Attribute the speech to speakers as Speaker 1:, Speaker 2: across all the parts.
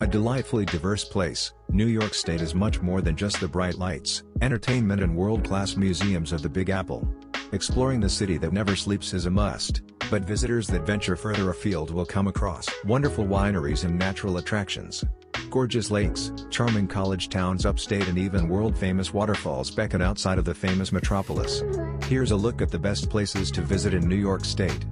Speaker 1: A delightfully diverse place, New York State is much more than just the bright lights, entertainment and world-class museums of the Big Apple. Exploring the city that never sleeps is a must, but visitors that venture further afield will come across wonderful wineries and natural attractions. Gorgeous lakes, charming college towns upstate and even world-famous waterfalls beckon outside of the famous metropolis. Here's a look at the best places to visit in New York State.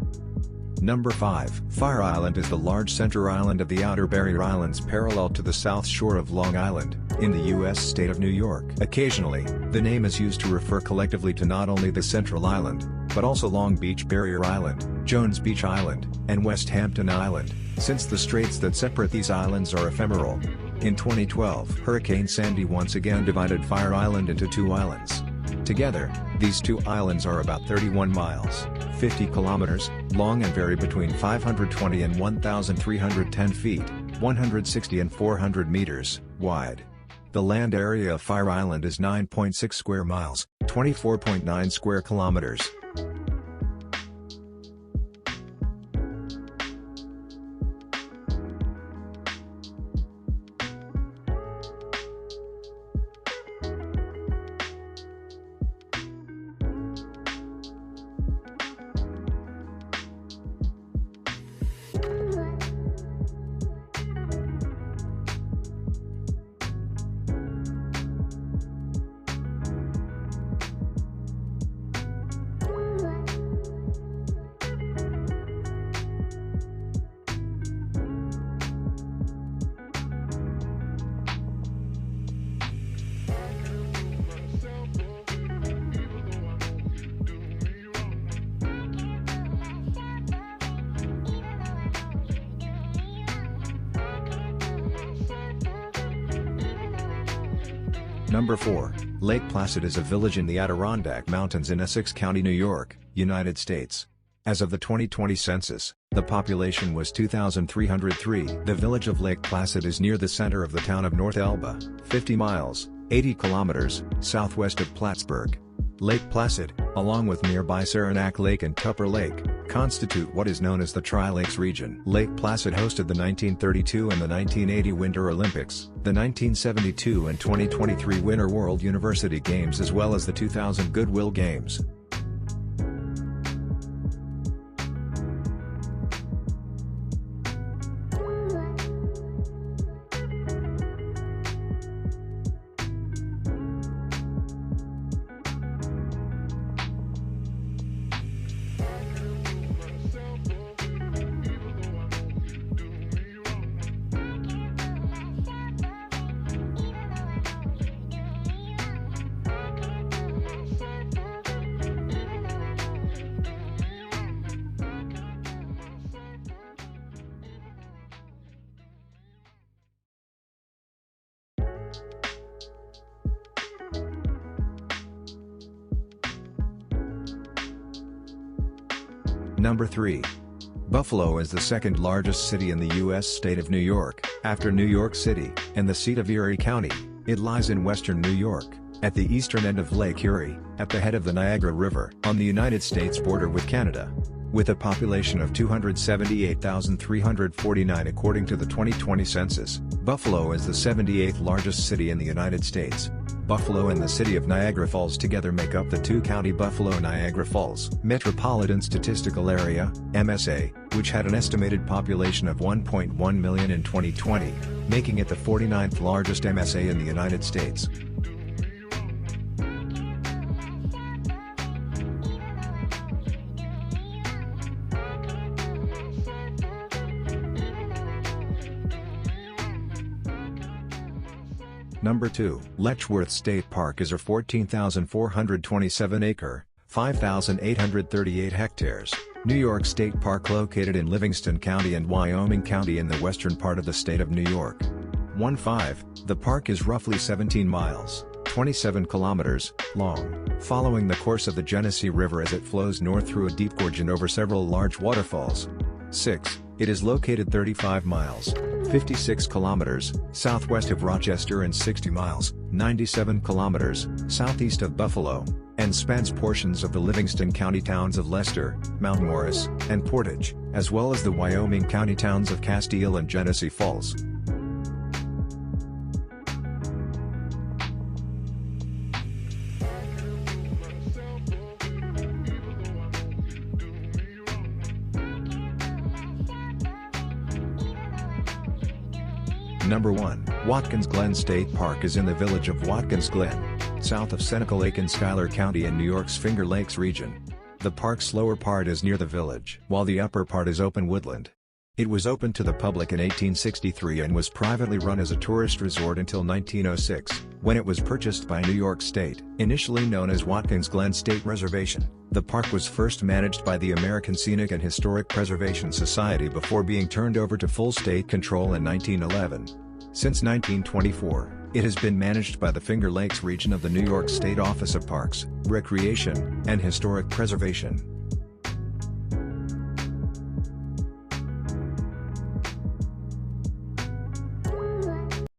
Speaker 1: Number 5. Fire Island is the large center island of the Outer Barrier Islands parallel to the south shore of Long Island, in the U.S. state of New York. Occasionally, the name is used to refer collectively to not only the Central Island, but also Long Beach Barrier Island, Jones Beach Island, and West Hampton Island, since the straits that separate these islands are ephemeral. In 2012, Hurricane Sandy once again divided Fire Island into two islands. Together, these two islands are about 31 miles, 50 kilometers, long and vary between 520 and 1,310 feet, 160 and 400 meters, wide. The land area of Fire Island is 9.6 square miles, 24.9 square kilometers. Number 4. Lake Placid is a village in the Adirondack Mountains in Essex County, New York, United States. As of the 2020 census, the population was 2,303. The village of Lake Placid is near the center of the town of North Elba, 50 miles, 80 kilometers, southwest of Plattsburgh. Lake Placid, along with nearby Saranac Lake and Tupper Lake, constitute what is known as the Tri-Lakes region. Lake Placid hosted the 1932 and the 1980 Winter Olympics, the 1972 and 2023 Winter World University Games as well as the 2000 Goodwill Games. Number 3. Buffalo is the second largest city in the U.S. state of New York, after New York City, and the seat of Erie County. It lies in western New York, at the eastern end of Lake Erie, at the head of the Niagara River, on the United States border with Canada. With a population of 278,349 according to the 2020 census, Buffalo is the 78th largest city in the United States. Buffalo and the city of Niagara Falls together make up the two-county Buffalo-Niagara Falls Metropolitan Statistical Area, MSA, which had an estimated population of 1.1 million in 2020, making it the 49th largest MSA in the United States. Number 2. Letchworth State Park is a 14,427-acre, 5,838 hectares, New York State Park located in Livingston County and Wyoming County in the western part of the state of New York. 1.5. The park is roughly 17 miles, 27 kilometers, long, following the course of the Genesee River as it flows north through a deep gorge and over several large waterfalls. 6. It is located 35 miles, 56 kilometers, southwest of Rochester and 60 miles, 97 kilometers, southeast of Buffalo, and spans portions of the Livingston County towns of Lester, Mount Morris, and Portage, as well as the Wyoming County towns of Castile and Genesee Falls. Number 1. Watkins Glen State Park is in the village of Watkins Glen, south of Seneca Lake in Schuyler County in New York's Finger Lakes region. The park's lower part is near the village, while the upper part is open woodland. It was opened to the public in 1863 and was privately run as a tourist resort until 1906, when it was purchased by New York State. Initially known as Watkins Glen State Reservation, the park was first managed by the American Scenic and Historic Preservation Society before being turned over to full state control in 1911. Since 1924, it has been managed by the Finger Lakes region of the New York State Office of Parks, Recreation, and Historic Preservation.